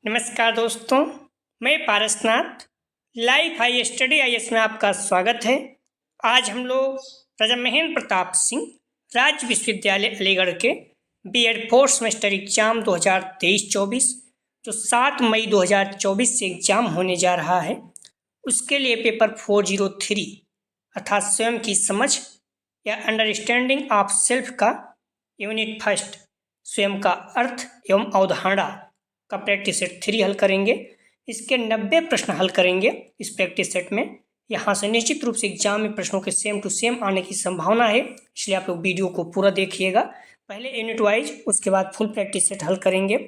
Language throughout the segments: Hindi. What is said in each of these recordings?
नमस्कार दोस्तों, मैं Parasnath life high study IAS में आपका स्वागत है। आज हम लोग राजा महेंद्र प्रताप सिंह राज्य विश्वविद्यालय अलीगढ़ के बीएड फोर्थ सेमेस्टर एग्जाम 2023-24 जो 7 मई 2024 से एग्जाम होने जा रहा है, उसके लिए पेपर 403 अर्थात स्वयं की समझ या अंडरस्टैंडिंग ऑफ सेल्फ का यूनिट फर्स्ट स्वयं का अर्थ एवं अवधारणा का प्रैक्टिस सेट 3 हल करेंगे। इसके 90 प्रश्न हल करेंगे इस प्रैक्टिस सेट में। यहाँ से निश्चित रूप से एग्जाम में प्रश्नों के सेम टू सेम आने की संभावना है, इसलिए आप लोग वीडियो को पूरा देखिएगा। पहले यूनिट वाइज, उसके बाद फुल प्रैक्टिस सेट हल करेंगे।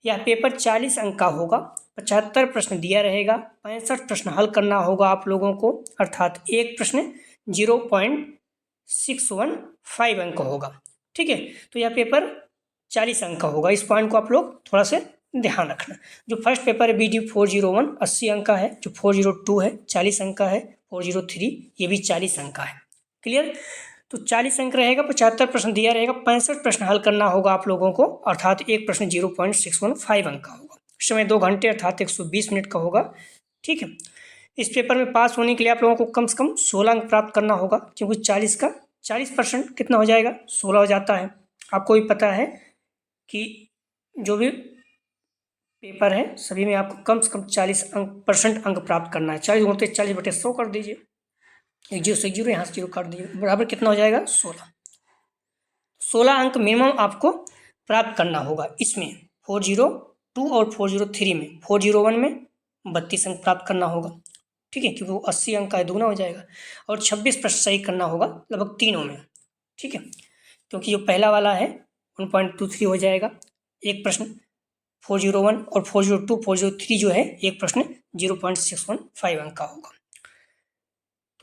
यह पेपर 40 अंक का होगा, 75 प्रश्न दिया रहेगा, 65 प्रश्न हल करना होगा आप लोगों को, अर्थात एक प्रश्न 0.615 अंक होगा। ठीक है, तो यह पेपर 40 अंक का होगा। इस पॉइंट को आप लोग थोड़ा से ध्यान रखना। जो फर्स्ट पेपर है BD 401 80 अंक का है, जो 402 है 40 अंक का है, 403 ये भी 40 अंक का है। क्लियर? तो 40 अंक रहेगा, 75 प्रश्न दिया रहेगा, 65 प्रश्न हल करना होगा आप लोगों को, अर्थात एक प्रश्न 0.615 अंक का होगा। समय 2 घंटे अर्थात 120 मिनट का होगा। ठीक है, इस पेपर में पास होने के लिए आप लोगों को कम से कम 16 अंक प्राप्त करना होगा, क्योंकि 40 का 40% कितना हो जाएगा, 16 हो जाता है। आपको भी पता है कि जो भी पेपर है सभी में आपको कम से कम 40% अंक प्राप्त करना है। 40 होते 40/100 कर दीजिए, एक जीरो से जीरो, यहाँ से जीरो काट दीजिए, बराबर कितना हो जाएगा 16 अंक मिनिमम आपको प्राप्त करना होगा। इसमें 402 और 403 में, 401 में 32 अंक प्राप्त करना होगा। ठीक है, क्योंकि वो 80 अंक का है, दुगना हो जाएगा। और 26 प्रश्न सही करना होगा लगभग तीनों में। ठीक है, क्योंकि जो पहला वाला है 1.23 हो जाएगा एक प्रश्न, 401 और 402 403 जो है एक प्रश्न 0.615 अंक का होगा।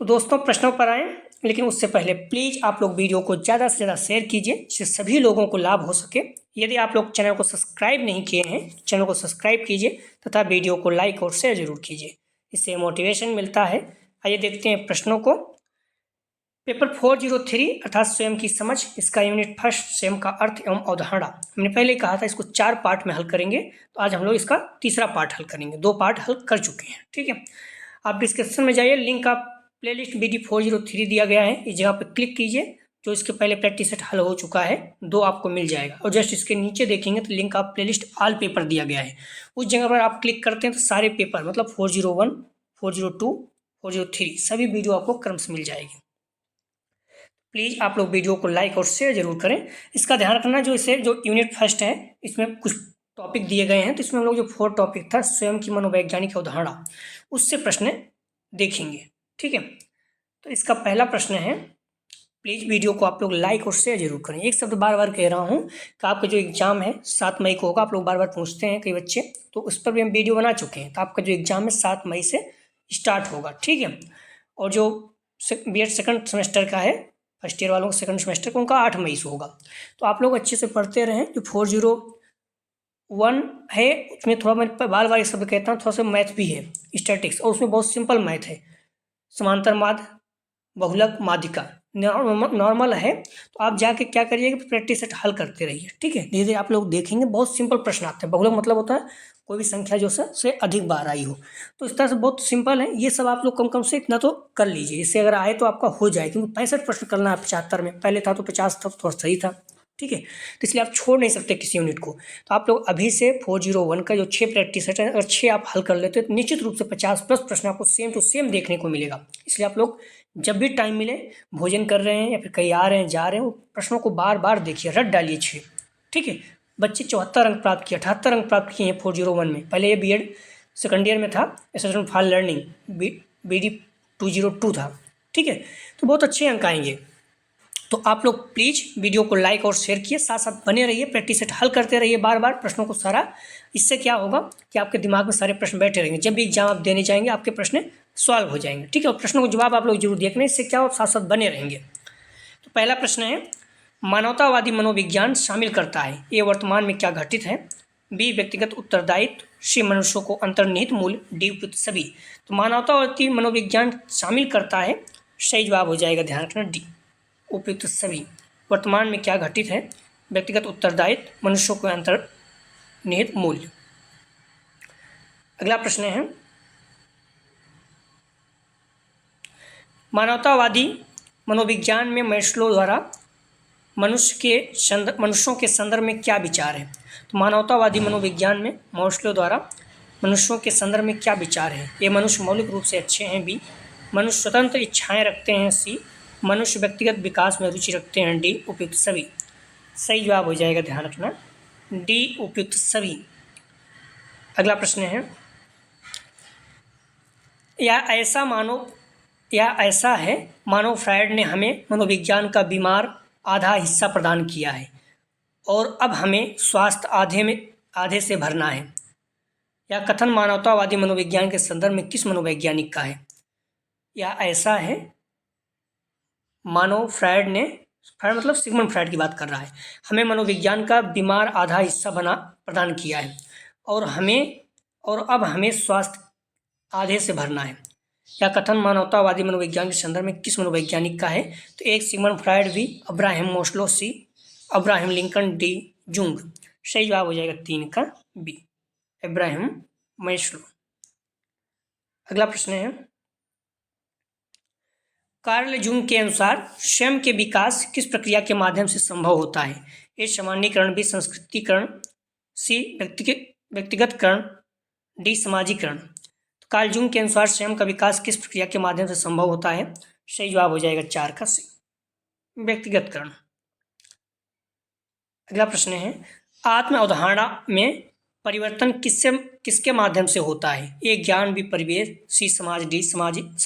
तो दोस्तों प्रश्नों पर आए, लेकिन उससे पहले प्लीज़ आप लोग वीडियो को ज़्यादा से ज़्यादा शेयर कीजिए, जिससे सभी लोगों को लाभ हो सके। यदि आप लोग चैनल को सब्सक्राइब नहीं किए हैं, चैनल को सब्सक्राइब कीजिए तथा वीडियो को लाइक और शेयर जरूर कीजिए, इससे मोटिवेशन मिलता है। आइए देखते हैं प्रश्नों को। पेपर 403 अर्थात स्वयं की समझ, इसका यूनिट फर्स्ट स्वयं का अर्थ एवं अवधारणा। हमने पहले कहा था इसको 4 पार्ट में हल करेंगे, तो आज हम लोग इसका तीसरा पार्ट हल करेंगे। 2 पार्ट हल कर चुके हैं। ठीक है, आप डिस्क्रिप्शन में जाइए, लिंक का प्लेलिस्ट BD 403 दिया गया है, इस जगह पर क्लिक कीजिए। जो इसके पहले प्रैक्टिस सेट हल हो चुका है 2 आपको मिल जाएगा, और जस्ट इसके नीचे देखेंगे तो link of playlist all paper दिया गया है। उस जगह पर आप क्लिक करते हैं तो सारे पेपर मतलब 401 402 403 सभी वीडियो आपको क्रम से मिल जाएगी। प्लीज़ आप लोग वीडियो को लाइक और शेयर जरूर करें। इसका ध्यान रखना, जो यूनिट फर्स्ट है इसमें कुछ टॉपिक दिए गए हैं, तो इसमें हम लोग जो 4 टॉपिक था स्वयं की मनोवैज्ञानिक अवधारणा, उससे प्रश्न देखेंगे। ठीक है, तो इसका पहला प्रश्न है, प्लीज़ वीडियो को आप लोग लाइक और शेयर जरूर करें। एक शब्द बार बार कह रहा हूँ कि आपका जो एग्जाम है 7 मई को होगा। आप लोग बार बार पूछते हैं कई बच्चे, तो उस पर भी हम वीडियो बना चुके हैं। तो आपका जो एग्जाम है 7 मई से स्टार्ट होगा। ठीक है, और जो BEd सेकंड सेमेस्टर का है, फर्स्ट ईयर वालों का सेकंड सेमेस्टर का, उनका 8 मई से होगा। तो आप लोग अच्छे से पढ़ते रहें। जो 401 है उसमें थोड़ा मैं बार बार शब्द कहता हूँ, थोड़ा सा मैथ भी है, स्टैटिक्स, और उसमें बहुत सिंपल मैथ है, समांतर माध्य, बहुलक, माध्यिका, नॉर्मल है। तो आप जाके क्या करिएगा, प्रैक्टिस सेट हल करते रहिए। ठीक है, धीरे धीरे आप लोग देखेंगे बहुत सिंपल प्रश्न आते हैं। बहुलक मतलब होता है कोई भी संख्या जो से अधिक बार आई हो, तो इस तरह से बहुत सिंपल है। ये सब आप लोग कम कम से इतना तो कर लीजिए, इससे अगर आए तो आपका हो जाए, क्योंकि 65 प्रश्न करना है 75 में, पहले था तो 50 था, थोड़ा सही था। ठीक है, तो इसलिए आप छोड़ नहीं सकते किसी यूनिट को। तो आप लोग अभी से 401 का जो 6 प्रैक्टिस सेट है, अगर 6 आप हल कर लेते हैं तो निश्चित रूप से 50+ प्रश्न आपको सेम टू सेम देखने को मिलेगा। इसलिए आप लोग जब भी टाइम मिले, भोजन कर रहे हैं या फिर कहीं आ रहे हैं जा रहे हैं, प्रश्नों को बार बार देखिए, रट डालिए 6। ठीक है, बच्चे 74 अंक प्राप्त किए, 78 अंक प्राप्त किए हैं 401 में। पहले ये BEd सेकंड ईयर में था, असिस्टेंट फॉर लर्निंग BD 202 था। ठीक है, तो बहुत अच्छे अंक आएंगे। तो आप लोग प्लीज़ वीडियो को लाइक और शेयर किए, साथ साथ बने रहिए, प्रैक्टिस सेट हल करते रहिए बार बार प्रश्नों को सारा। इससे क्या होगा कि आपके दिमाग में सारे प्रश्न बैठे रहेंगे, जब भी एग्जाम आप देने जाएंगे आपके प्रश्न सॉल्व हो जाएंगे। ठीक है, और प्रश्नों को जवाब आप लोग जरूर देख लें, इससे क्या हो, साथ साथ बने रहेंगे। तो पहला प्रश्न है, मानवतावादी मनोविज्ञान शामिल करता है, ए वर्तमान में क्या घटित है, बी व्यक्तिगत उत्तरदायित्व, सी मनुष्यों को अंतर्निहित मूल्य, डी उपयुक्त सभी। तो मानवतावादी मनोविज्ञान शामिल करता है, सही जवाब हो जाएगा, ध्यान रखना डी उपयुक्त सभी। वर्तमान में क्या घटित है, व्यक्तिगत उत्तरदायित्व, मनुष्यों को अंतर्निहित मूल्य। अगला प्रश्न है, मानवतावादी मनोविज्ञान में मैस्लो द्वारा मनुष्यों के संदर्भ में क्या विचार है। तो मानवतावादी मनोविज्ञान में मैस्लो द्वारा मनुष्यों के संदर्भ में क्या विचार है। ए, मनुष्य मौलिक रूप से अच्छे हैं। बी, मनुष्य स्वतंत्र इच्छाएं रखते हैं। सी, मनुष्य व्यक्तिगत विकास में रुचि रखते हैं। डी, उपयुक्त सभी। सही जवाब हो जाएगा, ध्यान रखना, डी, उपयुक्त सभी। अगला प्रश्न है, या ऐसा है मानो फ्रायड ने हमें मनोविज्ञान का बीमार आधा हिस्सा प्रदान किया है और अब हमें स्वास्थ्य आधे से भरना है। यह कथन मानवतावादी मनोविज्ञान के संदर्भ में किस मनोवैज्ञानिक का है। या ऐसा है मानो फ्रायड मतलब सिगमंड फ्रायड की बात कर रहा है, हमें मनोविज्ञान का बीमार आधा हिस्सा प्रदान किया है और अब हमें स्वास्थ्य आधे से भरना है। यह कथन मानवतावादी मनोविज्ञान के संदर्भ में किस मनोवैज्ञानिक का है। तो एक, Sigmund Freud. B, Abraham Maslow. C, Abraham Lincoln. D, Jung. सही जवाब हो जाएगा 3 का बी, अब्राहम मैस्लो। अगला प्रश्न है, कार्ल जुंग के अनुसार स्वयं के विकास किस प्रक्रिया के माध्यम से संभव होता है। ए, सामान्यीकरण। बी, संस्कृतिकरण। सी, व्यक्तिगतकरण। डी, समाजीकरण। तो कार्ल जुंग के अनुसार स्वयं का विकास किस प्रक्रिया के माध्यम से संभव होता है। सही जवाब हो जाएगा 4 का सी, व्यक्तिगतकरण। अगला प्रश्न है, आत्म अवधारणा में परिवर्तन किसके माध्यम से होता है। ए, ज्ञान। बी, परिवेश। सी, समाज। डी,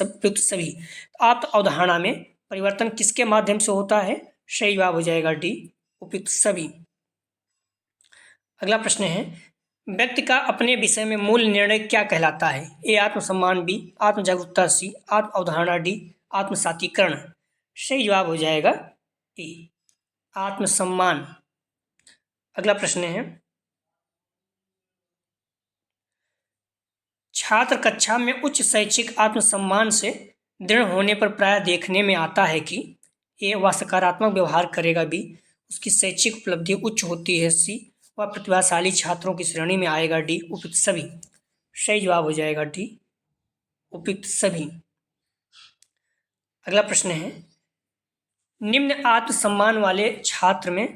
उपयुक्त सभी। आत्म अवधारणा में परिवर्तन किसके माध्यम से होता है। सही जवाब हो जाएगा डी, उपयुक्त सभी। अगला प्रश्न है, व्यक्ति का अपने विषय में मूल निर्णय क्या कहलाता है। ए, आत्मसम्मान। बी, आत्मजागरूकता। सी, आत्म अवधारणा। डी, आत्मसातीकरण। सही जवाब हो जाएगा ए, आत्मसम्मान। अगला प्रश्न है, छात्र कक्षा में उच्च शैक्षिक आत्मसम्मान से दृढ़ होने पर प्रायः देखने में आता है कि ए, वह सकारात्मक व्यवहार करेगा। बी, उसकी शैक्षिक उपलब्धि उच्च होती है। सी, वह प्रतिभाशाली छात्रों की श्रेणी में आएगा। डी, उपयुक्त सभी। सही जवाब हो जाएगा डी, उपयुक्त सभी। अगला प्रश्न है, निम्न आत्मसम्मान वाले छात्र में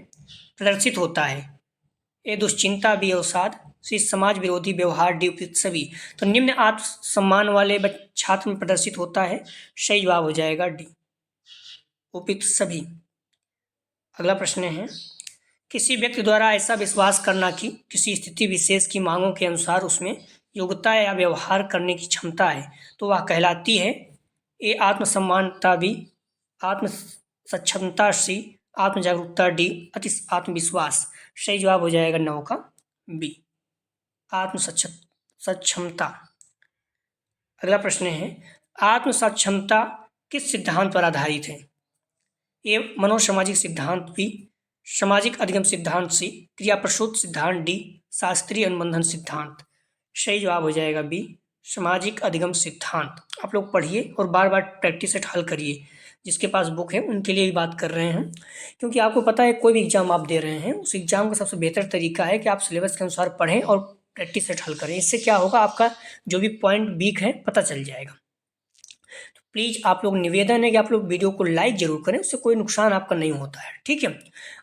प्रदर्शित होता है। ए, दुश्चिंता। बी, अवसाद। सी, समाज विरोधी व्यवहार। डी, उपयुक्त सभी। तो निम्न आत्मसम्मान वाले छात्र में प्रदर्शित होता है। सही जवाब हो जाएगा डी, उपयुक्त सभी। अगला प्रश्न है, किसी व्यक्ति द्वारा ऐसा विश्वास करना कि किसी स्थिति विशेष की मांगों के अनुसार उसमें योग्यता या व्यवहार करने की क्षमता है तो वह कहलाती है। ए, आत्मसम्मानता। बी, आत्मसक्षमता। सी, आत्मजागरूकता। डी, अति आत्मविश्वास। सही जवाब हो जाएगा 9 का बी, आत्मसक्षमता। अगला प्रश्न है, आत्मसक्षमता किस सिद्धांत पर आधारित है। ए, मनोसामाजिक सिद्धांत। बी, सामाजिक अधिगम सिद्धांत। सी, क्रियाप्रसूत सिद्धांत। डी, शास्त्रीय अनुबंधन सिद्धांत। सही जवाब हो जाएगा बी, सामाजिक अधिगम सिद्धांत। आप लोग पढ़िए और बार बार प्रैक्टिस सेट हल करिए। जिसके पास बुक है उनके लिए भी बात कर रहे हैं, क्योंकि आपको पता है कोई भी एग्जाम आप दे रहे हैं उस एग्जाम का सबसे बेहतर तरीका है कि आप सिलेबस के अनुसार पढ़ें और प्रैक्टिस सेट हल करें। इससे क्या होगा, आपका जो भी पॉइंट वीक है पता चल जाएगा। तो प्लीज़ आप लोग निवेदन है कि आप लोग वीडियो को लाइक जरूर करें, उससे कोई नुकसान आपका नहीं होता है, ठीक है।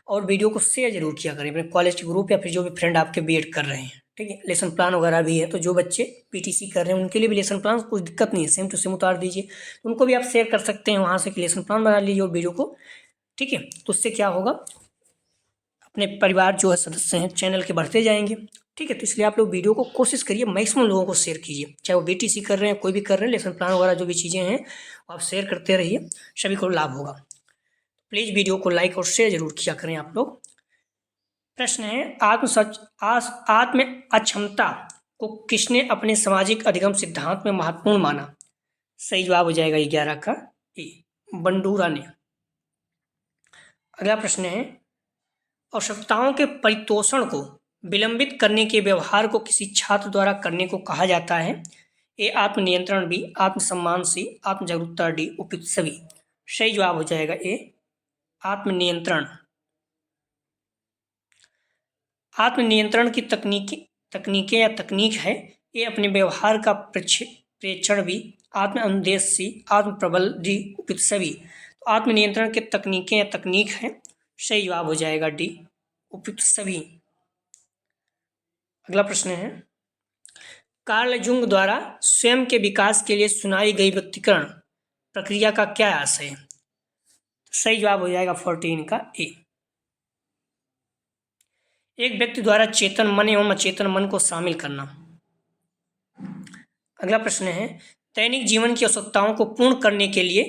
और वीडियो को शेयर जरूर किया करें अपने कॉलेज के ग्रुप या फिर जो भी फ्रेंड आपके बीएड कर रहे हैं, ठीक है। लेसन प्लान वगैरह भी है, तो जो बच्चे पीटीसी कर रहे हैं उनके लिए भी लेसन प्लान, कोई दिक्कत नहीं है, सेम टू सेम उतार दीजिए। उनको भी आप शेयर कर सकते हैं वहाँ से कि लेसन प्लान बना लीजिए और वीडियो को, ठीक है। तो उससे क्या होगा, अपने परिवार जो है सदस्य हैं चैनल के बढ़ते जाएंगे, ठीक है। तो इसलिए आप लोग वीडियो को कोशिश करिए मैक्सिमम लोगों को शेयर कीजिए, चाहे वो बीटीसी कर रहे हैं कोई भी कर रहे हैं, लेसन प्लान वगैरह जो भी चीज़ें हैं आप शेयर करते रहिए, सभी को लाभ होगा। प्लीज़ वीडियो को लाइक और शेयर जरूर किया करें आप लोग। प्रश्न है, आत्म अक्षमता को किसने अपने सामाजिक अधिगम सिद्धांत में महत्वपूर्ण माना। सही जवाब हो जाएगा 11 का ए, बंडूरा ने। अगला प्रश्न है, आवश्यकताओं के परितोषण को विलंबित करने के व्यवहार को किसी छात्र द्वारा करने को कहा जाता है। ए, आत्मनियंत्रण। बी, आत्मसम्मान। सी, आत्मजागरूकता। डी, उपयुक्त सभी। सही जवाब हो जाएगा ए, आत्मनियंत्रण। आत्मनियंत्रण की तकनीक है ए अपने व्यवहार का प्रेक्षण भी, आत्म अनुदेश सी, आत्म प्रबल डी, उपयुक्त सभी। तो आत्मनियंत्रण के तकनीकें या तकनीक हैं, सही जवाब हो जाएगा डी, उपयुक्त सभी। अगला प्रश्न है, कार्ल जुंग द्वारा स्वयं के विकास के लिए सुनाई गई व्यक्तिकरण प्रक्रिया का क्या आशय है? सही जवाब हो जाएगा 14 का ए। एक व्यक्ति द्वारा चेतन मन एवं अचेतन मन को शामिल करना। अगला प्रश्न है, दैनिक जीवन की आवश्यकताओं को पूर्ण करने के लिए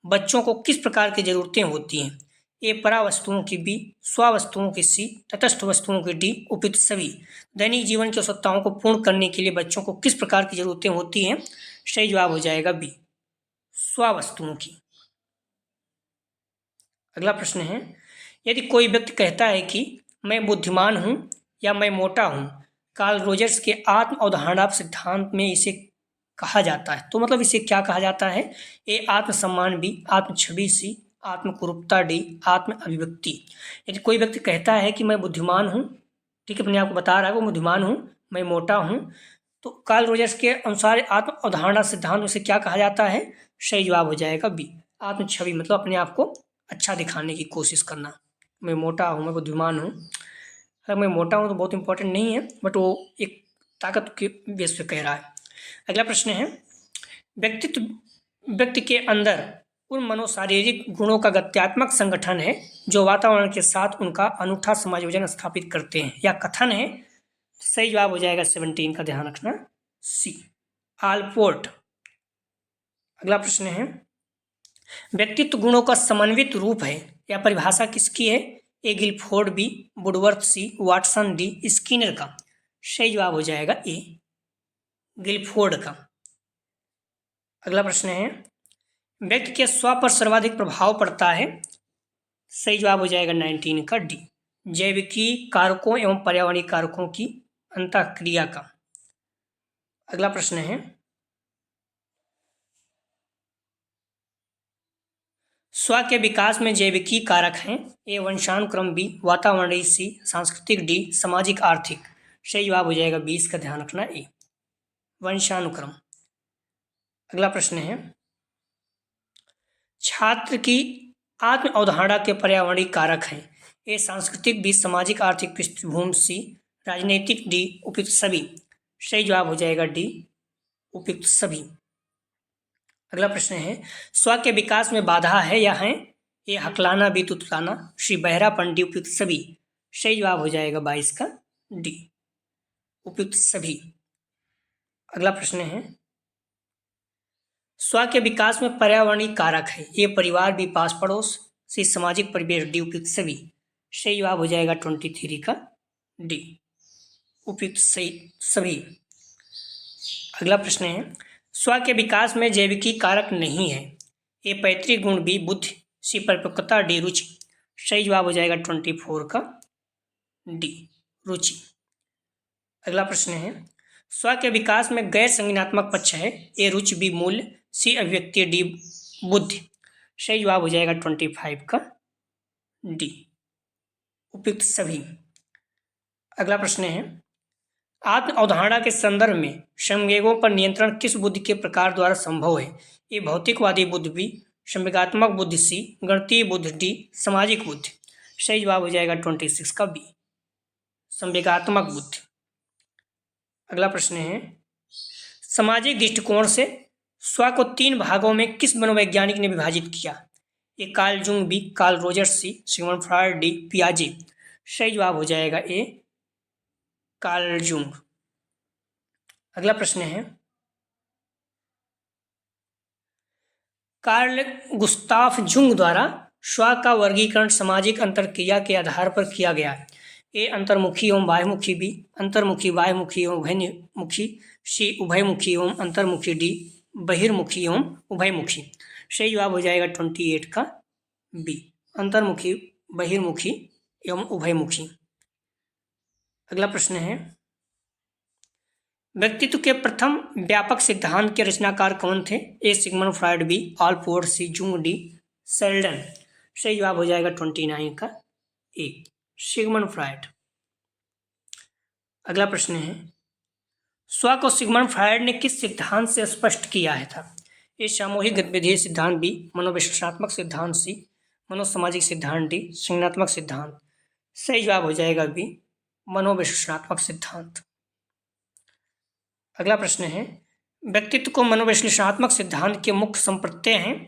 बच्चों को किस प्रकार की जरूरतें होती हैं? ए परा वस्तुओं की, बी स्व वस्तुओं की, सी तटस्थ वस्तुओं की, डी उपयुक्त सभी। दैनिक जीवन की आवश्यकताओं को पूर्ण करने के लिए बच्चों को किस प्रकार की जरूरतें होती हैं? सही जवाब हो जाएगा बी, स्व वस्तुओं की। अगला प्रश्न है, यदि कोई व्यक्ति कहता है कि मैं बुद्धिमान हूं या मैं मोटा हूं, कार्ल रोजर्स के आत्म अवधारणा सिद्धांत में इसे कहा जाता है, तो मतलब इसे क्या कहा जाता है? ए आत्मसम्मान, बी आत्म छवि, सी आत्मकुरूपता, डी आत्म अभिव्यक्ति। यदि कोई व्यक्ति कहता है कि मैं बुद्धिमान हूँ, ठीक है, अपने आप को बता रहा है वो बुद्धिमान हूँ, मैं मोटा हूँ, तो कार्ल रोजर्स के अनुसार आत्म अवधारणा सिद्धांत में से क्या कहा जाता है? सही जवाब हो जाएगा बी, आत्म छवि, मतलब अपने आप को अच्छा दिखाने की कोशिश करना। मैं मोटा हूँ, मैं बुद्धिमान हूँ। अगर मैं मोटा हूँ तो बहुत इंपॉर्टेंट नहीं है, बट वो एक ताकत के बेस पे कह रहा है। अगला प्रश्न है, व्यक्ति के अंदर उन मनोशारीरिक गुणों का गत्यात्मक संगठन है जो वातावरण के साथ उनका अनूठा समायोजन स्थापित करते हैं, या कथन है? सही जवाब हो जाएगा 17 का, ध्यान रखना, सी आलपोर्ट। अगला प्रश्न है, व्यक्तित्व गुणों का समन्वित रूप है या परिभाषा किसकी है? ए गिलफोर्ड, बी वुडवर्थ, सी वाटसन, डी स्किनर का। सही जवाब हो जाएगा ए गिलफोर्ड का। अगला प्रश्न है, व्यक्ति के स्व पर सर्वाधिक प्रभाव पड़ता है? सही जवाब हो जाएगा 19 का डी, जैविकी कारकों एवं पर्यावरणीय कारकों की अंतःक्रिया का। अगला प्रश्न है, स्व के विकास में जैविकी कारक हैं? ए वंशानुक्रम, बी वातावरणीय, सी सांस्कृतिक, डी सामाजिक आर्थिक। सही जवाब हो जाएगा 20 का, ध्यान रखना ए वंशानुक्रम। अगला प्रश्न है, छात्र की आत्म अवधारणा के पर्यावरणीय कारक हैं? ए सांस्कृतिक, बी सामाजिक आर्थिक पृष्ठभूमि, सी राजनीतिक, डी उपयुक्त सभी। सही जवाब हो जाएगा डी उपयुक्त सभी। अगला प्रश्न है, स्व के विकास में बाधा है या है? ए हकलाना, बी तुतलाना, सी बहरापन, डी उपयुक्त सभी। सही जवाब हो जाएगा 22 का डी उपयुक्त सभी। अगला प्रश्न है, स्व के विकास में पर्यावरणीय कारक है? ए परिवार, बी पास पड़ोस, सी सामाजिक परिवेश, डी उपयुक्त सभी। सही जवाब हो जाएगा 23 का डी उपयुक्त सही सभी। अगला प्रश्न है, स्व के विकास में जैविकी कारक नहीं है? ए पैतृक गुण, बी बुद्धि, सी परिपक्वता, डी रुचि। सही जवाब हो जाएगा 24 का डी रुचि। अगला प्रश्न है, स्व के विकास में गैर संज्ञानात्मक पक्ष है? ए रुचि, बी मूल्य, सी अभिव्यक्ति, डी बुद्धि। सही जवाब हो जाएगा 25 का डी उपयुक्त सभी। अगला प्रश्न है, आत्म अवधारणा के संदर्भ में संवेगों पर नियंत्रण किस बुद्धि के प्रकार द्वारा संभव है? ए भौतिकवादी बुद्धि, बी संवेगात्मक बुद्धि, सी गणितीय बुद्धि, डी सामाजिक बुद्धि। सही जवाब हो जाएगा 26 का बी संवेगात्मक बुद्धि। अगला प्रश्न है, सामाजिक दृष्टिकोण से स्व को 3 भागों में किस मनोवैज्ञानिक ने विभाजित किया? A Carl Jung, B Carl Rogers, C Sigmund Freud, D पियाजे। सही जवाब हो जाएगा ए कार्ल जुंग। अगला प्रश्न है, कार्ल गुस्ताफ जुंग द्वारा स्व का वर्गीकरण सामाजिक अंतरक्रिया के आधार पर किया गया है? ए अंतर्मुखी एवं बाह्यमुखी, बी अंतर्मुखी बाह्यमुखी एवं उभयमुखी, सी उभयमुखी एवं अंतर्मुखी, डी बहिर्मुखी एवं उभयमुखी। सही जवाब हो जाएगा 28 का बी अंतर्मुखी, बहिर्मुखी एवं उभयमुखी। अगला प्रश्न है, व्यक्तित्व के प्रथम व्यापक सिद्धांत के रचनाकार कौन थे? ए सिगमंड फ्रॉयड, बी आलपोर्ट, सी जुंग, डी सेल्डन। सही जवाब हो जाएगा 29 का ए सिगमंड फ्रॉयड। अगला प्रश्न है, स्व को सिगमंड फ्रायड ने किस सिद्धांत से स्पष्ट किया है था? ए सामूहिक गतिविधि सिद्धांत, बी मनोविश्लेषणात्मक सिद्धांत, सी मनोसामाजिक सिद्धांत, डी संज्ञानात्मक सिद्धांत। सही जवाब हो जाएगा बी मनोविश्लेषणात्मक सिद्धांत। अगला प्रश्न है, व्यक्तित्व को मनोविश्लेषणात्मक सिद्धांत के मुख्य संप्रत्यय हैं?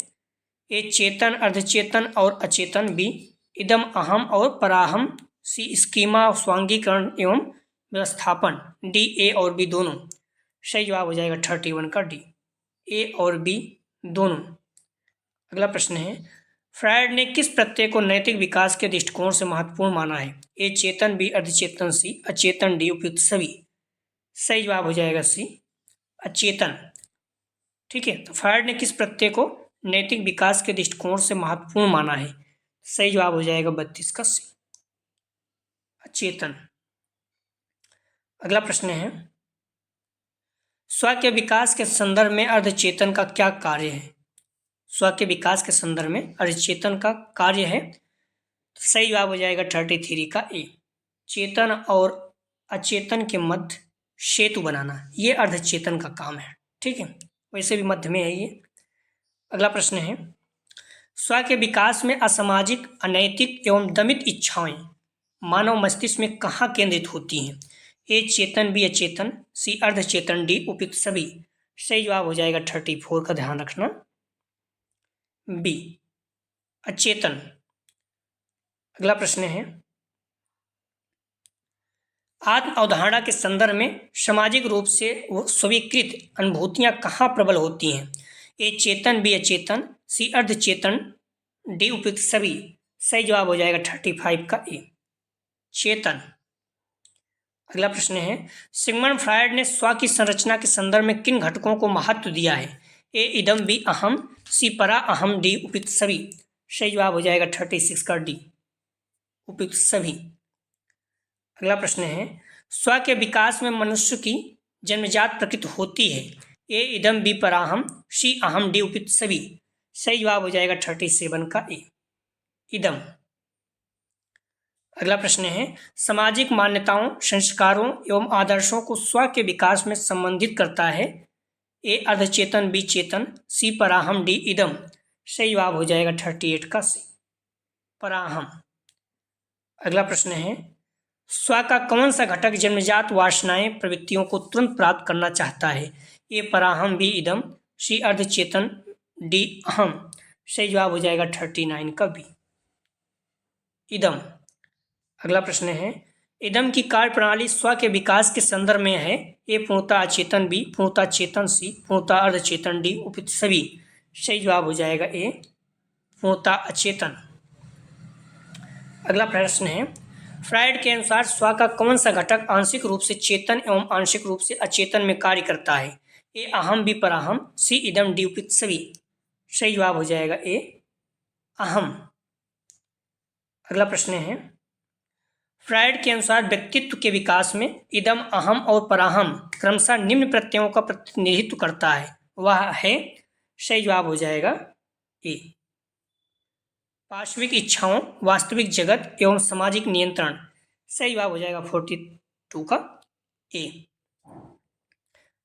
ए चेतन, अर्धचेतन और अचेतन, बी इदम, अहम और पराहम, सी स्कीमा, स्वांगीकरण एवं व्यवस्थापन, डी ए और बी दोनों। सही जवाब हो जाएगा 31 का डी, ए और बी दोनों। अगला प्रश्न है, फ्रायड ने किस प्रत्यय को नैतिक विकास के दृष्टिकोण से महत्वपूर्ण माना है? ए चेतन, बी अर्धचेतन, सी अचेतन, डी उपयुक्त सभी। सही जवाब हो जाएगा सी अचेतन। ठीक है, तो फ्रायड ने किस प्रत्यय को नैतिक विकास के दृष्टिकोण से महत्वपूर्ण माना है? सही जवाब हो जाएगा 32 का सी अचेतन। अगला प्रश्न है, स्व के विकास के संदर्भ में अर्धचेतन का क्या कार्य है? स्व के विकास के संदर्भ में अर्धचेतन का कार्य है, तो सही जवाब हो जाएगा 33 का ए, चेतन और अचेतन के मध्य सेतु बनाना, ये अर्धचेतन का काम है। ठीक है, वैसे भी मध्य में है ये। अगला प्रश्न है, स्व के विकास में असामाजिक, अनैतिक एवं दमित इच्छाएं मानव मस्तिष्क में कहाँ केंद्रित होती हैं? ए चेतन, बी अचेतन, सी अर्धचेतन, डी उपयुक्त सभी। सही जवाब हो जाएगा 34 का, ध्यान रखना बी अचेतन। अगला प्रश्न है, आत्म अवधारणा के संदर्भ में सामाजिक रूप से स्वीकृत अनुभूतियां कहाँ प्रबल होती हैं? ए चेतन, बी अचेतन, सी अर्धचेतन, डी उपयुक्त सभी। सही जवाब हो जाएगा 35 का ए चेतन। अगला प्रश्न है, सिगमंड फ्रायड ने स्व की संरचना के संदर्भ में किन घटकों को महत्व दिया है? ए इदम, बी अहम, सी परा अहम, डी उपयुक्त सभी। सही जवाब हो जाएगा 36 का डी उपयुक्त सभी। अगला प्रश्न है, स्व के विकास में मनुष्य की जन्मजात प्रकृति होती है? ए इदम, बी पराहम, सी अहम, डी उपयुक्त सभी। सही जवाब हो जाएगा 37 का ए इदम। अगला प्रश्न है, सामाजिक मान्यताओं, संस्कारों एवं आदर्शों को स्व के विकास में संबंधित करता है? ए अर्धचेतन, बी चेतन, सी पराहम, डी इदम। सही जवाब हो जाएगा 38 का सी पराहम। अगला प्रश्न है, स्व का कौन सा घटक जन्मजात वासनाएं, प्रवृत्तियों को तुरंत प्राप्त करना चाहता है? ए पराहम, बी इदम, सी अर्धचेतन, डी अहम। सही जवाब हो जाएगा 39 का बी इदम। अगला प्रश्न है, इदम की कार्य प्रणाली स्व के विकास के संदर्भ में है? ए पूर्णतः अचेतन, बी पूर्णतः चेतन, सी पूर्णतः अर्धचेतन, डी उपयुक्त सभी। सही जवाब हो जाएगा ए पूर्णतः अचेतन। अगला प्रश्न है, फ्रायड के अनुसार स्व का कौन सा घटक आंशिक रूप से चेतन एवं आंशिक रूप से अचेतन में कार्य करता है? ए अहम, बी पराहम, सी इदम, डी उपयुक्त सभी। सही जवाब हो जाएगा ए अहम। अगला प्रश्न है, फ्रायड के अनुसार व्यक्तित्व के विकास में इदम, अहम और पराहम क्रमशः निम्न प्रत्ययों का प्रतिनिधित्व करता है, वह है? सही जवाब हो जाएगा ए पार्श्विक इच्छाओं, वास्तविक जगत एवं सामाजिक नियंत्रण। सही जवाब हो जाएगा 42 का ए।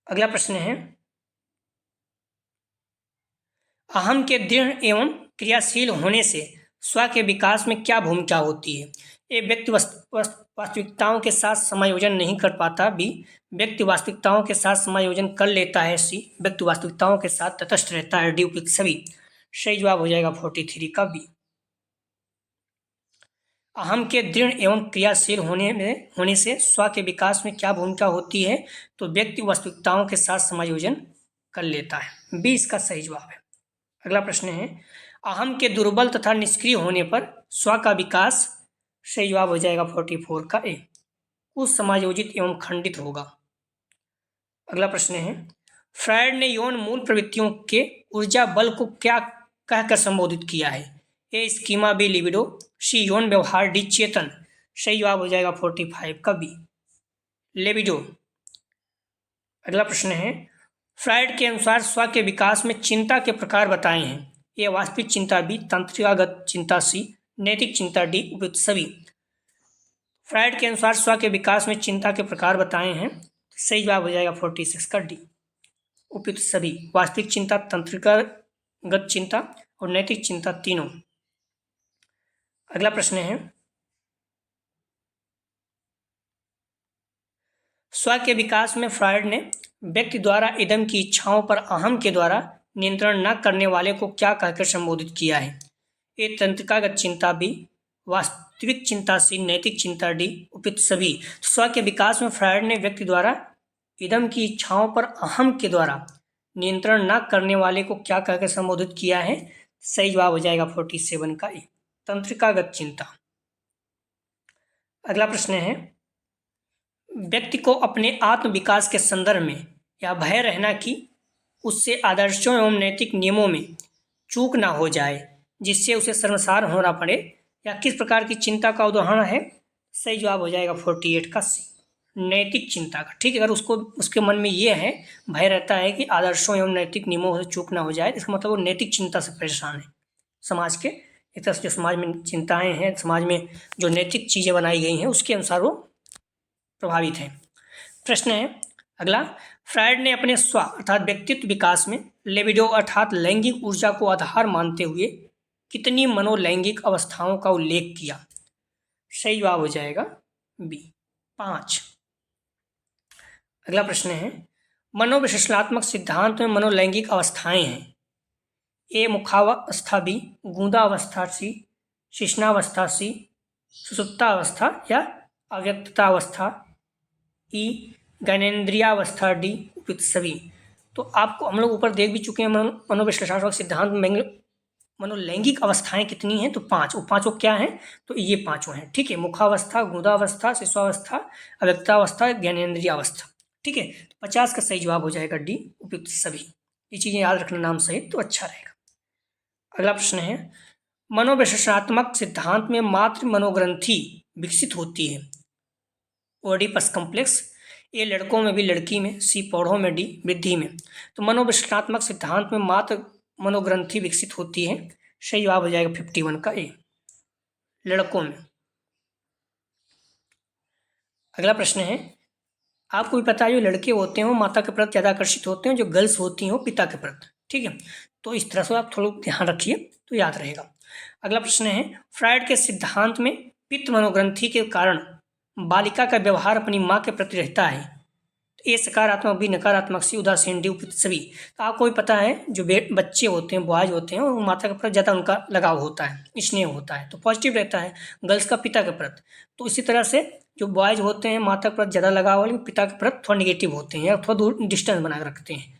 अगला प्रश्न है, अहम के दृढ़ एवं क्रियाशील होने से स्व के विकास में क्या भूमिका होती है? ए व्यक्ति वास्तविकताओं के साथ समायोजन नहीं कर पाता, बी व्यक्ति वास्तविकताओं के साथ समायोजन कर लेता है, सी व्यक्ति वास्तविकताओं के साथ तटस्थ रहता है, डी उपयुक्त सभी। सही जवाब हो जाएगा 43 का बी अहम के दृढ़ एवं क्रियाशील होने से स्व के विकास में क्या भूमिका होती है? तो व्यक्ति वास्तविकताओं के साथ समायोजन कर लेता है, बी इसका सही जवाब है। अगला प्रश्न है, अहम के दुर्बल तथा निष्क्रिय होने पर स्व का विकास। सही जवाब हो जाएगा 44 का ए उस समायोजित एवं खंडित होगा। अगला प्रश्न है, फ्रायड ने यौन मूल प्रवृत्तियों के ऊर्जा बल को क्या कहकर संबोधित किया है? ए स्कीमा, बी लिबिडो, सी यौन व्यवहार, डी चेतन। सही जवाब हो जाएगा 45 का बी लिबिडो। अगला प्रश्न है, फ्रायड के अनुसार स्व के विकास में चिंता के प्रकार बताए हैं? ए वास्तविक चिंता, बी तंत्रिकागत चिंता, सी नैतिक चिंता, डी उपयुक्त सभी। फ्रायड के अनुसार स्व के विकास में चिंता के प्रकार बताए हैं, सही जवाब हो जाएगा 46 का डी। उपयुक्त सभी, वास्तविक चिंता, तंत्रिकागत चिंता और नैतिक चिंता तीनों। अगला प्रश्न है, स्व के विकास में फ्रायड ने व्यक्ति द्वारा इदम की इच्छाओं पर अहम के द्वारा नियंत्रण न करने वाले को क्या कहकर संबोधित किया है? ए तंत्रिकागत चिंता, बी वास्तविक चिंता, सी नैतिक चिंता, डी उपयुक्त सभी। तो स्व के विकास में फ्रायड ने व्यक्ति द्वारा इदम की इच्छाओं पर अहम के द्वारा नियंत्रण न करने वाले को क्या कहकर संबोधित किया है? सही जवाब हो जाएगा 47 का ए, तंत्रिकागत चिंता। अगला प्रश्न है, व्यक्ति को अपने आत्म विकास के संदर्भ में यह भय रहना कि उससे आदर्शों एवं नैतिक नियमों में चूक ना हो जाए जिससे उसे शर्मसार होना पड़े, या किस प्रकार की चिंता का उदाहरण है? सही जवाब हो जाएगा 48 का सी, नैतिक चिंता का। ठीक है, अगर उसके मन में ये है, भय रहता है कि आदर्शों एवं नैतिक नियमों से चूक ना हो जाए, इसका मतलब वो नैतिक चिंता से परेशान है। समाज के एक तरह से जो समाज में चिंताएं हैं, समाज में जो नैतिक चीज़ें बनाई गई हैं उसके अनुसार वो प्रभावित हैं। प्रश्न है अगला, फ्रायड ने अपने स्व अर्थात व्यक्तित्व विकास में लिबिडो अर्थात लैंगिक ऊर्जा को आधार मानते हुए कितनी मनोलैंगिक अवस्थाओं का उल्लेख किया? सही जवाब हो जाएगा बी, 5। अगला प्रश्न है, मनोविश्लेषणात्मक सिद्धांत में मनोलैंगिक अवस्थाएं हैं। ए मुखावस्था, बी गूंदावस्था, सी शिश्नावस्था, सी सुसुप्तावस्था या अव्यक्ततावस्था, ई ज्ञानेन्द्रियावस्था, डी उपयुक्त सभी। तो आपको हम लोग ऊपर देख भी चुके हैं मनोविश्लेषणात्मक सिद्धांत में मनोलैंगिक अवस्थाएं कितनी हैं, तो 5। वो पांचों क्या हैं? तो ये पांचों हैं। ठीक है, मुखावस्था, गूंदावस्था, शिशुअवस्था, अव्यक्तावस्था, ज्ञानेन्द्रियावस्था। ठीक है, 50 का सही जवाब हो जाएगा डी उपयुक्त सभी। ये चीजें याद रखना नाम सहित तो अच्छा रहेगा। अगला प्रश्न है, मनोविश्लेषणात्मक सिद्धांत में मातृ मनोग्रंथि विकसित होती है। ओडिपस कॉम्प्लेक्स, ए लड़कों में भी लड़की में, सी पौधों में, डी वृद्धि में। तो मनोविश्लेषणात्मक सिद्धांत में मातृ मनोग्रंथि विकसित होती है। सही जवाब हो जाएगा 51 का ए, लड़कों में। अगला प्रश्न है, आपको भी पता है जो लड़के होते हैं वो माता के प्रति ज़्यादा आकर्षित होते हैं, जो गर्ल्स होती हैं वो पिता के प्रति। ठीक है, तो इस तरह से आप थोड़ा ध्यान रखिए तो याद रहेगा। अगला प्रश्न है, फ्रायड के सिद्धांत में पित्त मनोग्रंथि के कारण बालिका का व्यवहार अपनी माँ के प्रति रहता है। ए सकारात्मक, बी नकारात्मक, सी उदासीन, डी उपयुक्त सभी। तो आपको भी पता है जो बच्चे होते हैं, बॉयज होते हैं, वो माता के प्रति ज़्यादा उनका लगाव होता है, स्नेह होता है, तो पॉजिटिव रहता है। गर्ल्स का पिता के प्रति, तो इसी तरह से जो बॉयज होते हैं माता के प्रति ज़्यादा लगाव है, लेकिन पिता के प्रति थोड़ा निगेटिव होते हैं या थोड़ा दूर डिस्टेंस बना के रखते हैं।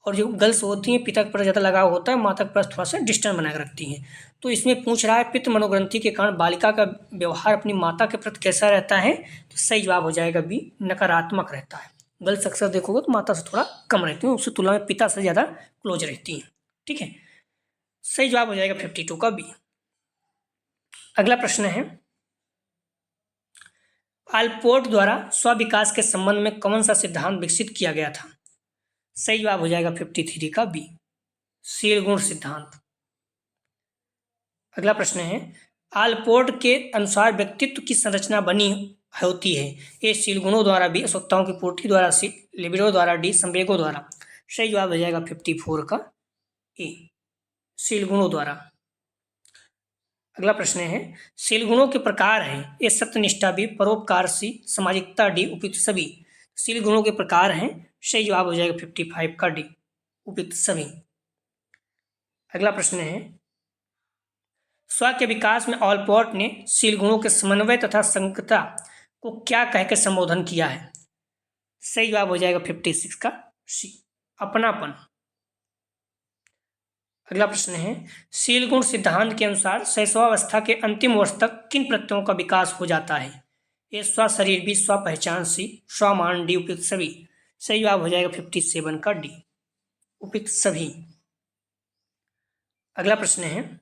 और जो गर्ल्स होती हैं पिता के प्रति ज़्यादा लगाव होता है, माता के प्रति थोड़ा सा डिस्टेंस बना के रखती हैं। तो इसमें पूछ रहा है पित्त मनोग्रंथि के कारण बालिका का व्यवहार अपनी माता के प्रति कैसा रहता है? तो सही जवाब हो जाएगा बी, नकारात्मक रहता है। गर्ल्स अक्सर देखोगे तो माता से थोड़ा कम रहती हैं, उससे तुलना में पिता से ज़्यादा क्लोज रहती हैं। ठीक है, सही जवाब हो जाएगा 52 का बी। अगला प्रश्न है, आलपोर्ट द्वारा स्व विकास के संबंध में कौन सा सिद्धांत विकसित किया गया था? सही जवाब हो जाएगा 53 का बी, शील गुण सिद्धांत। अगला प्रश्न है, आलपोर्ट के अनुसार व्यक्तित्व की संरचना बनी होती है। ए शील गुणों द्वारा, बी आवश्यकताओं की पूर्ति द्वारा, सी लिबिडो द्वारा, डी संवेगों द्वारा। सही जवाब हो जाएगा 54 का ए, शील गुणों द्वारा। अगला प्रश्न है, शील गुणों के प्रकार हैं। ए सत्यनिष्ठा, बी परोपकार, सी सामाजिकता, डी उपयुक्त सभी। शील गुणों के प्रकार हैं। सही जवाब हो जाएगा 55 का डी, उपयुक्त सभी। अगला प्रश्न है, स्व के विकास में ऑलपोर्ट ने शील गुणों के समन्वय तथा संगतता को क्या कहकर संबोधन किया है? सही जवाब हो जाएगा 56 का सी, अपनापन। अगला प्रश्न है, शील गुण सिद्धांत के अनुसार शैशवावस्था के अंतिम वर्ष तक किन प्रत्ययों का विकास हो जाता है? ए स्व शरीर, बी स्व पहचान, सी स्वमान, डी उपयुक्त सभी। सही जवाब हो जाएगा 57 का डी, उपयुक्त सभी। अगला प्रश्न है,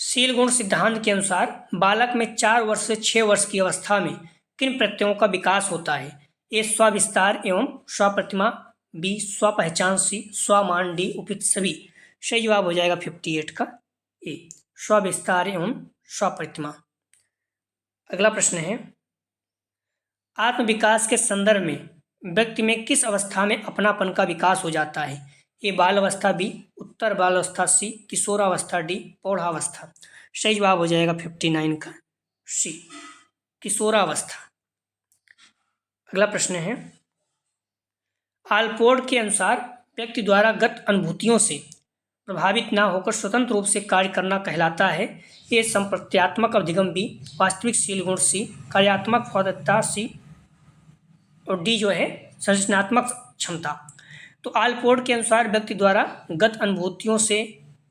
शील गुण सिद्धांत के अनुसार बालक में 4 वर्ष से 6 वर्ष की अवस्था में किन प्रत्ययों का विकास होता है? ए स्वविस्तार एवं स्वप्रतिमा, बी स्वपहचान, सी स्वमान, डी उपयुक्त सभी। सही जवाब हो जाएगा 58 का ए, स्वविस्तार एवं स्वप्रतिमा। अगला प्रश्न है, आत्म विकास के संदर्भ में व्यक्ति में किस अवस्था में अपनापन का विकास हो जाता है? ए बाल अवस्था, बी उत्तर बाल अवस्था, सी किशोरावस्था, डी प्रौढ़ावस्था। सही जवाब हो जाएगा 59 का सी किशोरावस्था। अगला प्रश्न है, आलपोर्ट के अनुसार व्यक्ति द्वारा गत अनुभूतियों से प्रभावित न होकर स्वतंत्र रूप से कार्य करना कहलाता है। ए संप्रत्यात्मक अभिगम, बी वास्तविक शील गुण, सी कार्यात्मक प्रौद्योगिकता, सी और डी जो है संरचनात्मक क्षमता। तो आलपोर्ट के अनुसार व्यक्ति द्वारा गत अनुभूतियों से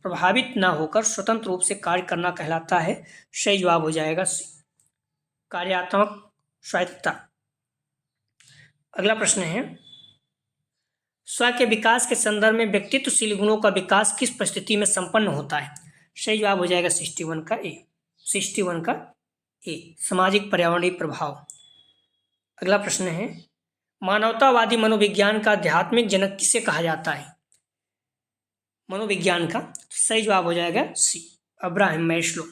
प्रभावित न होकर स्वतंत्र रूप से कार्य करना कहलाता है। सही जवाब हो जाएगा सी कार्यात्मक स्वायत्तता। अगला प्रश्न है, स्व के विकास के संदर्भ में व्यक्तित्वशील गुणों का विकास किस परिस्थिति में संपन्न होता है? सही जवाब हो जाएगा 61 का ए 61 का ए सामाजिक पर्यावरणीय प्रभाव। अगला प्रश्न है, मानवतावादी मनोविज्ञान का आध्यात्मिक जनक किसे कहा जाता है? मनोविज्ञान का सही जवाब हो जाएगा सी अब्राहम मैस्लो।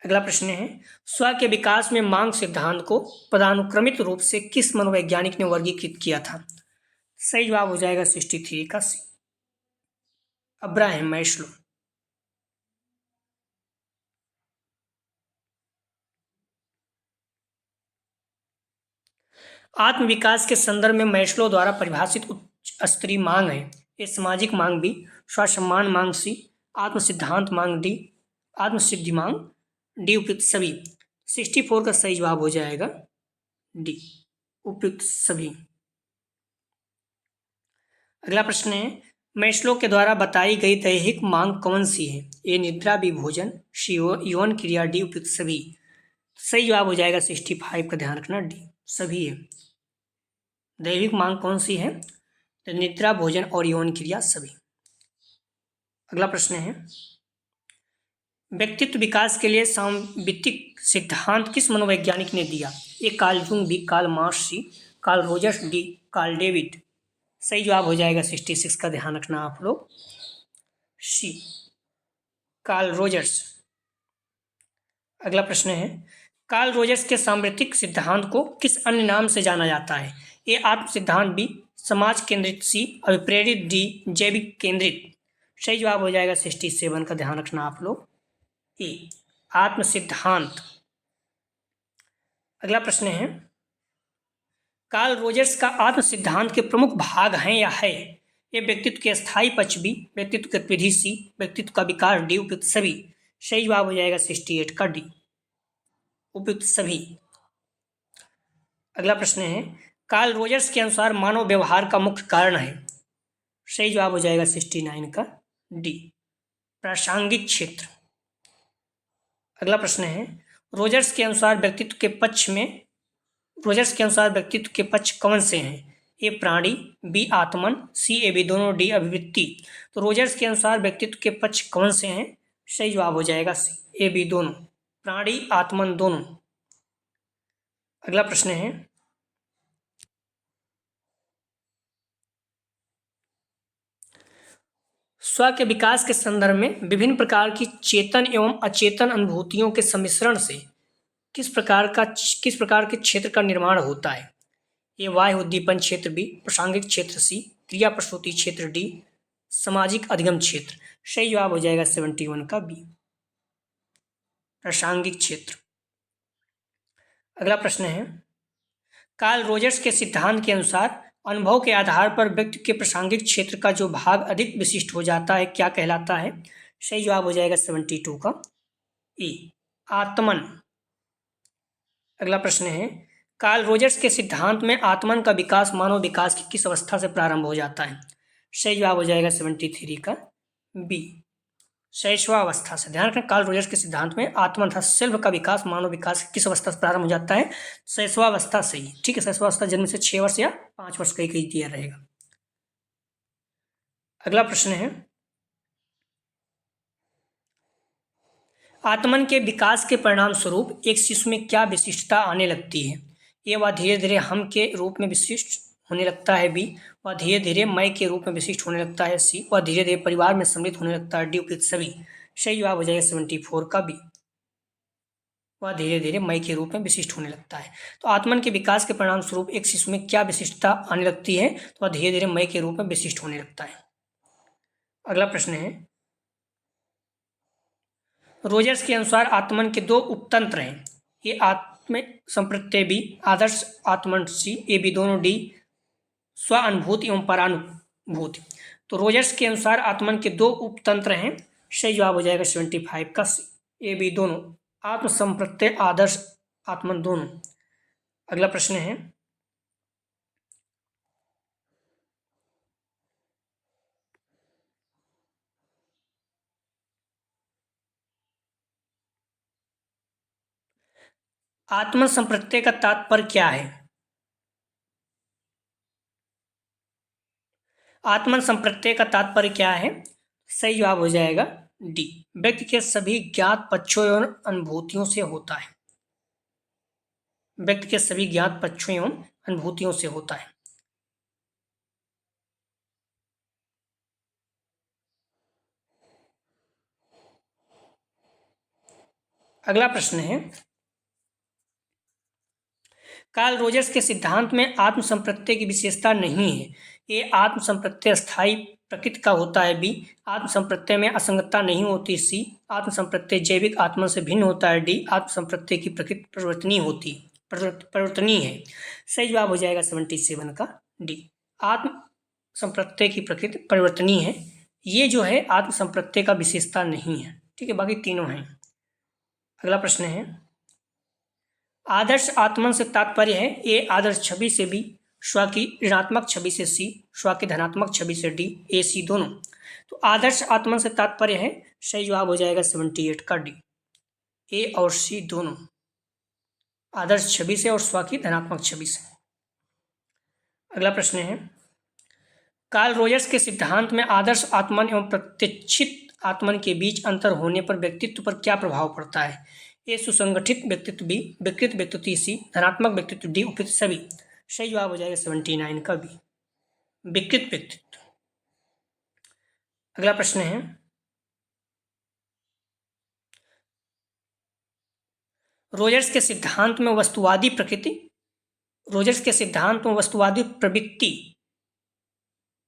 अगला प्रश्न है, स्व के विकास में मांग सिद्धांत को पदानुक्रमित रूप से किस मनोवैज्ञानिक ने वर्गीकृत किया था? सही जवाब हो जाएगा 63 का सी अब्राहम मैस्लो। आत्म विकास के संदर्भ में मैस्लो द्वारा परिभाषित उच्च स्तरीय मांग है। ये सामाजिक मांग, बी स्वसम्मान मांग, सी आत्म सिद्धांत मांग, डी आत्मसिद्धि मांग, डी उपयुक्त सभी। 64 का सही जवाब हो जाएगा डी उपयुक्त सभी। अगला प्रश्न है, मैस्लो के द्वारा बताई गई दैहिक मांग कौन सी है? ए निद्रा, बी भोजन, सी यौन क्रिया, डी उपयुक्त सभी। सही जवाब हो जाएगा 65 का ध्यान रखना डी सभी है। दैहिक मांग कौन सी है? तो निद्रा, भोजन और यौन क्रिया सभी। अगला प्रश्न है, व्यक्तित्व विकास के लिए सामवितिक सिद्धांत किस मनोवैज्ञानिक ने दिया? A Carl Jung, B Karl Marx, C Carl Rogers, D Carl David. सही जवाब हो जाएगा 66 का ध्यान रखना आप लोग सी कार्ल रोजर्स। अगला प्रश्न है, कार्ल रोजर्स के सामवितिक सिद्धांत को किस अन्य नाम से जाना जाता है? ए आत्म सिद्धांत, बी समाज केंद्रित, सी अभिप्रेरित, डी जैविक केंद्रित। सही जवाब हो जाएगा 67 का ध्यान रखना आप लोग ए आत्म सिद्धांत। अगला प्रश्न है, कार्ल रोजर्स का आत्म सिद्धांत के प्रमुख भाग हैं या है? ये व्यक्तित्व के स्थायी पक्ष, बी व्यक्तित्व गतिविधि, सी व्यक्तित्व का विकास, डी उपयुक्त सभी। सही जवाब हो जाएगा 68 का डी उपयुक्त सभी। अगला प्रश्न है, कार्ल रोजर्स के अनुसार मानव व्यवहार का मुख्य कारण है? सही जवाब हो जाएगा 69 का डी प्रासंगिक क्षेत्र। अगला प्रश्न है, रोजर्स के अनुसार व्यक्तित्व के पक्ष कौन से हैं? ए प्राणी, B Atman, C A B दोनों, डी अभिवृत्ति। तो रोजर्स के अनुसार व्यक्तित्व के पक्ष कौन से हैं? सही जवाब हो जाएगा सी ए बी दोनों, प्राणी आत्मन दोनों। अगला प्रश्न है, स्व के विकास के संदर्भ में विभिन्न प्रकार की चेतन एवं अचेतन अनुभूतियों के सम्मिश्रण से किस प्रकार के क्षेत्र का निर्माण होता है? ए बाह्य उद्दीपन क्षेत्र, बी प्रासंगिक क्षेत्र, सी क्रिया प्रसूति क्षेत्र, डी सामाजिक अधिगम क्षेत्र। सही जवाब हो जाएगा 71 का बी प्रासंगिक क्षेत्र। अगला प्रश्न है, कार्ल रोजर्स के सिद्धांत के अनुसार अनुभव के आधार पर व्यक्ति के प्रासंगिक क्षेत्र का जो भाग अधिक विशिष्ट हो जाता है क्या कहलाता है? सही जवाब हो जाएगा 72 का ए आत्मन। अगला प्रश्न है, कार्ल रोजर्स के सिद्धांत में आत्मन का विकास मानव विकास की किस अवस्था से प्रारंभ हो जाता है? सही जवाब हो जाएगा 73 का बी शैशवावस्था से। ध्यान रखना, कार्ल रोजर्स के सिद्धांत में आत्मन तथा सेल्फ का विकास मानव विकास की किस अवस्था से प्रारंभ हो जाता है? शैशवावस्था से ही। ठीक है, शैशवावस्था जन्म से 6 वर्ष या 5 वर्ष कहीं दिया रहेगा। अगला प्रश्न है, आत्मन के विकास के परिणाम स्वरूप एक शिशु में क्या विशिष्टता आने लगती है? ए वह धीरे धीरे हम के रूप में विशिष्ट होने लगता है, बी वह धीरे धीरे मैं के रूप में विशिष्ट होने लगता है, सी वह धीरे धीरे परिवार में सम्मिलित होने लगता है, डी उपयुक्त सभी। सही जवाब हो जाएगा 74 का बी वह धीरे धीरे मय के रूप में विशिष्ट होने लगता है। तो आत्मन के विकास के परिणाम स्वरूप एक शिशु में क्या विशिष्टता आने लगती है, तो वह धीरे धीरे मय के रूप में विशिष्ट होने लगता है। अगला प्रश्न है, रोजर्स के अनुसार आत्मन के दो उपतंत्र हैं, ये आत्म संप्रत्यय B, Adarsh Atman C, A B दोनों डी, स्व अनुभूति एवं परानुभूति। तो रोजर्स के अनुसार आत्मन के दो उपतंत्र हैं, सही जवाब हो जाएगा 75 का सी, ए बी दोनों, आत्म संप्रत्यय आदर्श आत्मन दोनों। अगला प्रश्न है, आत्मन संप्रत्यय का तात्पर्य क्या है? आत्मन संप्रत्यय का तात्पर्य क्या है? सही जवाब हो जाएगा डी, व्यक्ति के सभी ज्ञात पक्षों एवं अनुभूतियों से होता है। व्यक्ति के सभी ज्ञात पक्षों एवं अनुभूतियों से होता है। अगला प्रश्न है, कार्ल रोजर्स के सिद्धांत में आत्म संप्रत्यय की विशेषता नहीं है, ए आत्म संप्रत्यय स्थायी प्रकृति का होता है, बी आत्म संप्रत्यय में असंगतता नहीं होती, सी आत्म संप्रत्यय जैविक आत्मा से भिन्न होता है, डी आत्म संप्रत्यय की प्रकृति परिवर्तनीय है। सही जवाब हो जाएगा 77 का डी, आत्म संप्रत्यय की प्रकृति परिवर्तनीय है। ये जो है आत्म संप्रत्यय का विशेषता नहीं है, ठीक है, बाकी तीनों हैं। अगला प्रश्न है, आदर्श आत्मन से तात्पर्य है, ए आदर्श छवि से बी, स्व की ऋणात्मक छवि से सी, स्व की धनात्मक छवि से डी, ए सी दोनों। तो आदर्श आत्मन से तात्पर्य है, सही जवाब हो जाएगा 78 का डी, ए और सी दोनों, आदर्श छवि से और स्व की धनात्मक छवि से। अगला प्रश्न है, कार्ल रोजर्स के सिद्धांत में आदर्श आत्मन एवं प्रत्यक्षित आत्मन के बीच अंतर होने पर व्यक्तित्व पर क्या प्रभाव पड़ता है? ए सुसंगठित व्यक्तित्व बी, विकृत व्यक्तित्व सी, धनात्मक व्यक्तित्व डी, उपयुक्त सभी। सही जवाब हो जाएगा 79 का बी, विकृत व्यक्तित्व। अगला प्रश्न है, रोजर्स के सिद्धांत में वस्तुवादी प्रकृति, रोजर्स के सिद्धांत में वस्तुवादी प्रवृत्ति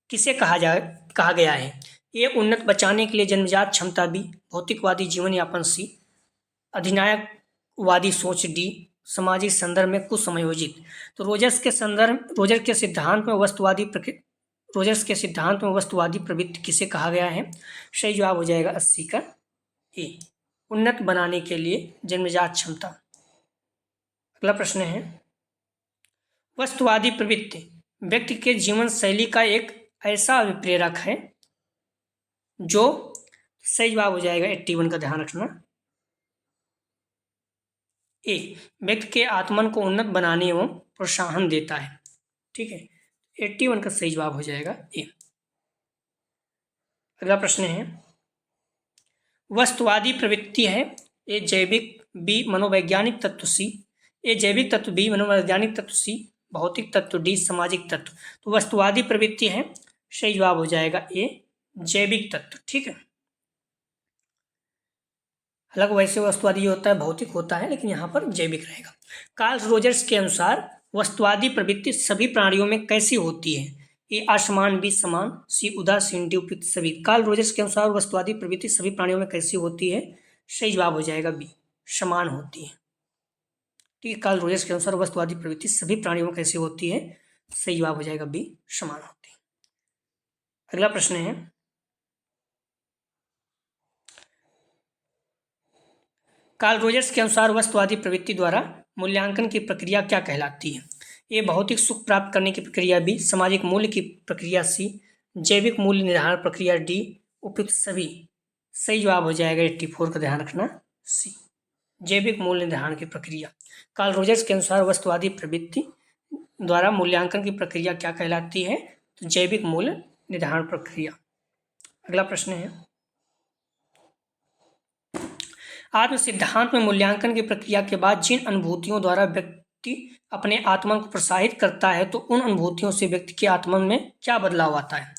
किसे कहा गया है? ए उन्नत बचाने के लिए जन्मजात क्षमता बी, भौतिकवादी जीवन यापन सी, अधिनायकवादी सोच डी, सामाजिक संदर्भ में कुछ समायोजित। तो रोजर्स के सिद्धांत में वस्तुवादी प्रवृत्ति किसे कहा गया है? सही जवाब हो जाएगा 80 का ए, उन्नत बनाने के लिए जन्मजात क्षमता। अगला प्रश्न है, वस्तुवादी प्रवृत्ति व्यक्ति के जीवन शैली का एक ऐसा अभिप्रेरक है जो, सही जवाब हो जाएगा 81 का, ध्यान रखना, ए व्यक्ति के आत्मन को उन्नत बनाने एवं प्रोत्साहन देता है, ठीक है, 81 का सही जवाब हो जाएगा ए। अगला प्रश्न है, वस्तुवादी प्रवृत्ति है, ए जैविक बी, मनोवैज्ञानिक तत्व सी, ए जैविक तत्व बी, मनोवैज्ञानिक तत्व सी, भौतिक तत्व डी, सामाजिक तत्व। तो वस्तुवादी प्रवृत्ति है, सही जवाब हो जाएगा ए, जैविक तत्व, ठीक है। हालांकि वैसे वस्तुवादी होता है भौतिक होता है, लेकिन यहाँ पर जैविक रहेगा। कार्ल रोजर्स के अनुसार वस्तुवादी प्रवृत्ति सभी प्राणियों में कैसी होती है? ए असमान बी समान, सी उदासीन डी, उपयुक्त सभी। कार्ल रोजर्स के अनुसार वस्तुवादी प्रवृत्ति सभी प्राणियों में कैसी होती है? सही जवाब हो जाएगा बी, समान होती है, ठीक है। कार्ल रोजर्स के अनुसार वस्तुवादी प्रवृत्ति सभी प्राणियों में कैसी होती है? सही जवाब हो जाएगा बी, समान होती है। अगला प्रश्न है, कार्ल रोजर्स के अनुसार वस्तुवादी प्रवृत्ति द्वारा मूल्यांकन की प्रक्रिया क्या कहलाती है? ए भौतिक सुख प्राप्त करने की प्रक्रिया बी, सामाजिक मूल्य की प्रक्रिया सी, जैविक मूल्य निर्धारण प्रक्रिया डी, उपयुक्त सभी। सही जवाब हो जाएगा 84 का, ध्यान रखना, सी, जैविक मूल्य निर्धारण की प्रक्रिया। कार्ल रोजर्स के अनुसार वस्तुवादी प्रवृत्ति द्वारा मूल्यांकन की प्रक्रिया क्या कहलाती है? तो जैविक मूल्य निर्धारण प्रक्रिया। अगला प्रश्न है, आत्म सिद्धांत में मूल्यांकन की प्रक्रिया के बाद जिन अनुभूतियों द्वारा व्यक्ति अपने आत्मन को प्रोत्साहित करता है, तो उन अनुभूतियों से व्यक्ति के आत्मन में क्या बदलाव आता है?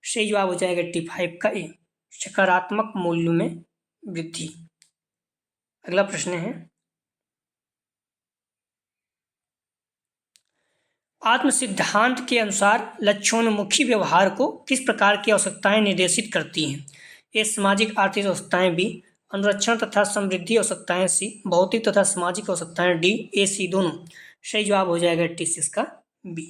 सही जवाब हो जाएगा 85 का ए, सकारात्मक मूल्यों में वृद्धि। अगला प्रश्न है, आत्म सिद्धांत के अनुसार लक्ष्योन्मुखी व्यवहार को किस प्रकार की आवश्यकताएं निर्देशित करती हैं? ए सामाजिक आर्थिक आवश्यकताएं, बी अनुरक्षण तथा समृद्धि आवश्यकताएं, सी भौतिक तथा सामाजिक आवश्यकताएं, डी ए सी दोनों। सही जवाब हो जाएगा 86 का बी,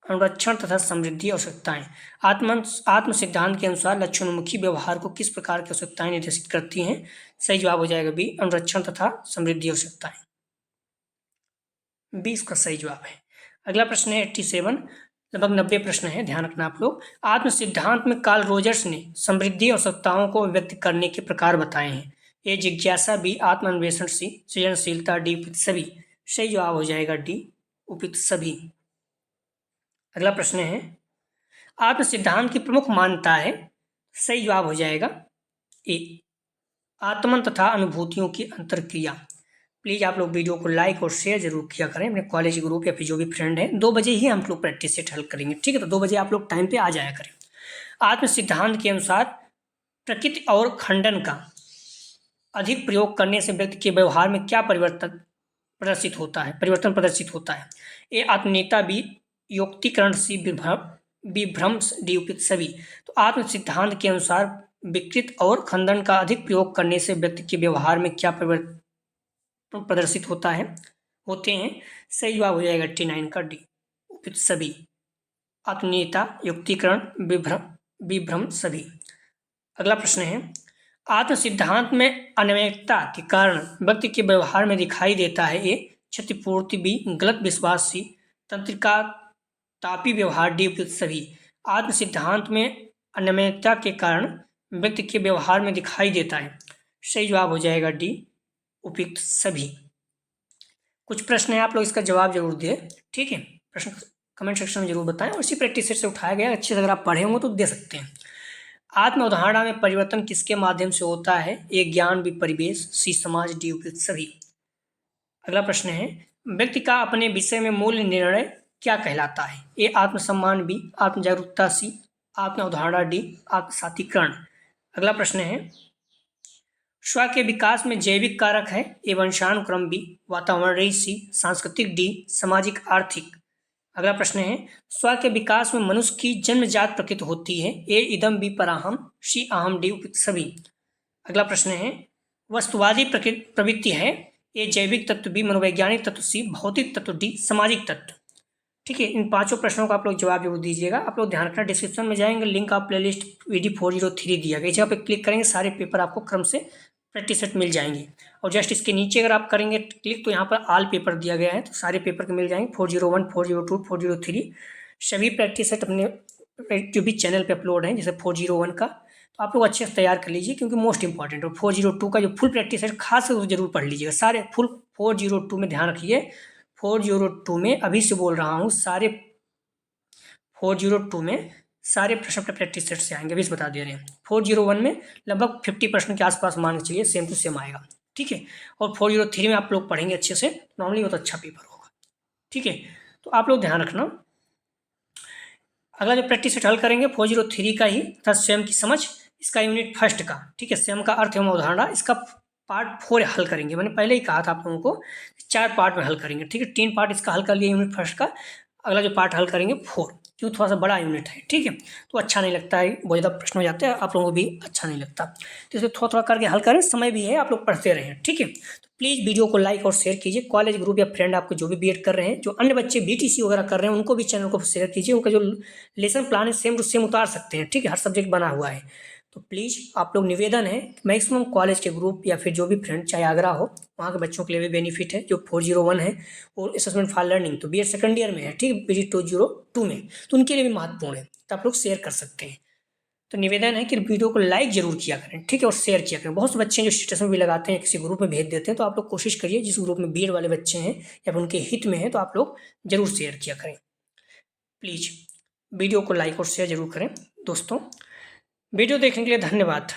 अनुरक्षण तथा समृद्धि आवश्यकताएं। आत्म सिद्धांत के अनुसार लक्ष्योन्मुखी व्यवहार को किस प्रकार की आवश्यकताएं निर्देशित करती हैं? सही जवाब हो जाएगा बी, अनुरक्षण तथा समृद्धि आवश्यकताएं। 20 का सही जवाब है। अगला प्रश्न है 87, लगभग 90 प्रश्न है, ध्यान रखना आप लोग। आत्म सिद्धांत में कार्ल रोजर्स ने समृद्धि आवश्यकताओं को व्यक्त करने के प्रकार बताए हैं। ए जिज्ञासा, बी आत्मान्वेषण, सी सृजनशीलता, डी उपयुक्त सभी। सही जवाब हो जाएगा डी, उपयुक्त सभी। अगला प्रश्न है, आत्म सिद्धांत की प्रमुख मान्यता है। सही जवाब हो जाएगा ए, आत्मन तथा अनुभूतियों की अंतरक्रिया। प्लीज़ आप लोग वीडियो को लाइक और शेयर जरूर किया करें अपने कॉलेज ग्रुप या फिर जो भी फ्रेंड है। 2 बजे ही हम लोग प्रैक्टिस सेट हल करेंगे, ठीक है? तो 2 बजे आप लोग टाइम पे आ जाया करें। आत्म सिद्धांत के अनुसार प्रकृति और खंडन का अधिक प्रयोग करने से व्यक्ति के व्यवहार में क्या परिवर्तन प्रदर्शित होता है? ए आत्मीयता, बी योक्तिकरण, सी विभ्रंश, डी उपयुक्त सभी। तो आत्म सिद्धांत के अनुसार विकृत और खंडन का अधिक प्रयोग करने से व्यक्ति के व्यवहार में क्या परिवर्तन प्रदर्शित होते हैं? सही जवाब हो जाएगा 89 का डी, उपयुक्त सभी। आत्मीयता, युक्तिकरण, विभ्रम सभी। अगला प्रश्न है, आत्म सिद्धांत में अनैतिकता के कारण व्यक्ति के व्यवहार में दिखाई देता है। ए क्षतिपूर्ति, बी गलत विश्वास, सी तंत्रिका तापी व्यवहार, डी उपयुक्त सभी। आत्म सिद्धांत में अनैतिकता के कारण व्यक्ति के व्यवहार में दिखाई देता है। सही जवाब हो जाएगा डी, उपयुक्त सभी। कुछ प्रश्न है, आप लोग इसका जवाब जरूर दें, ठीक है? प्रश्न कमेंट सेक्शन में जरूर बताएं और इसी प्रैक्टिस सेट से उठाया गया अच्छे से अगर आप पढ़े होंगे तो दे सकते हैं। आत्म अवधारणा में परिवर्तन किसके माध्यम से होता है? ए ज्ञान, बी परिवेश, सी समाज, डी उपयुक्त सभी। अगला प्रश्न है, व्यक्ति का अपने विषय में मूल्य निर्णय क्या कहलाता है? ए आत्मसम्मान, बी आत्म जागरूकता, सी आत्म अवधारणा, डी आत्मसातीकरण। अगला प्रश्न है, स्व के विकास में जैविक कारक है। ए वंशानुक्रम, बी वातावरणीय, सी सांस्कृतिक, डी सामाजिक आर्थिक। अगला प्रश्न है, स्व के विकास में मनुष्य की जन्मजात प्रकृति होती है। ए इदम, बी पराहम, सी अहम, डी उपयुक्त सभी। अगला प्रश्न है, वस्तुवादी प्रवृत्ति है। ए जैविक तत्व, बी मनोवैज्ञानिक तत्व, सी भौतिक तत्व, डी सामाजिक तत्व। ठीक है, इन 5 प्रश्नों का आप लोग जवाब जरूर दीजिएगा। आप लोग ध्यान रखना, डिस्क्रिप्शन में जाएंगे, लिंक आप प्लेलिस्ट VD 403 दिया गया, जहाँ पे क्लिक करेंगे सारे पेपर आपको क्रम से प्रैक्टिस सेट मिल जाएंगे। और जस्ट इसके नीचे अगर आप करेंगे क्लिक तो यहाँ पर ऑल पेपर दिया गया है, तो सारे पेपर के मिल जाएंगे 401, 402, 403 सभी प्रैक्टिस सेट अपने जो भी चैनल पे अपलोड है। जैसे 401 का तो आप लोग अच्छे से तैयार कर लीजिए क्योंकि मोस्ट इंपॉर्टेंट। और 402 का जो फुल प्रैक्टिस सेट खास से जरूर पढ़ लीजिएगा सारे फुल। 402 में ध्यान रखिए, 402 में अभी से बोल रहा हूँ, सारे 402 में सारे प्रश्न अपने प्रैक्टिस सेट से आएंगे, अभी बता दे रहे हैं। 401 में लगभग 50% के आसपास मान के चलिए सेम टू सेम आएगा, ठीक है। और 403 में आप लोग पढ़ेंगे अच्छे से, नॉर्मली बहुत अच्छा पेपर होगा, ठीक है। तो आप लोग ध्यान रखना, अगला जो प्रैक्टिस सेट हल करेंगे 403 का ही था, स्वयं की समझ, इसका यूनिट फर्स्ट का, ठीक है। स्वयं का अर्थ एवं अवधारणा, इसका पार्ट 4 हल करेंगे। मैंने पहले ही कहा था आप लोगों को 4 पार्ट में हल करेंगे, ठीक है। 3 पार्ट इसका हल कर लिया यूनिट फर्स्ट का, अगला जो पार्ट हल करेंगे 4, क्यों थोड़ा सा बड़ा यूनिट है, ठीक है। तो अच्छा नहीं लगता है, बहुत ज़्यादा प्रश्न हो जाते हैं, आप लोगों को भी अच्छा नहीं लगता, तो इसे थोड़ा थोड़ा करके हल करें, समय भी है, आप लोग पढ़ते रहें, ठीक है। तो प्लीज़ वीडियो को लाइक और शेयर कीजिए। कॉलेज ग्रुप या फ्रेंड आपको जो भी बीएड कर रहे हैं, जो अन्य बच्चे BTC वगैरह कर रहे हैं, उनको भी चैनल को शेयर कीजिए। उनका जो लेसन प्लान है सेम टू सेम उतार सकते हैं, ठीक है, हर सब्जेक्ट बना हुआ है। तो प्लीज़ आप लोग निवेदन है, मैक्सिमम कॉलेज के ग्रुप या फिर जो भी फ्रेंड, चाहे आगरा हो, वहाँ के बच्चों के लिए भी बेनिफिट है। जो 401 है और असेसमेंट फॉर लर्निंग तो BEd सेकंड ईयर में है, ठीक है, BD 202 में, तो उनके लिए भी महत्वपूर्ण है, तो आप लोग शेयर कर सकते हैं। तो निवेदन है कि वीडियो को लाइक जरूर किया करें, ठीक है, और शेयर किया करें। बहुत से बच्चे हैं जो स्टेटस में भी लगाते हैं, किसी ग्रुप में भेज देते हैं, तो आप लोग कोशिश करिए जिस ग्रुप में BEd वाले बच्चे हैं या फिर उनके हित में है, तो आप लोग जरूर शेयर किया करें। प्लीज़ वीडियो को लाइक और शेयर जरूर करें। दोस्तों, वीडियो देखने के लिए धन्यवाद।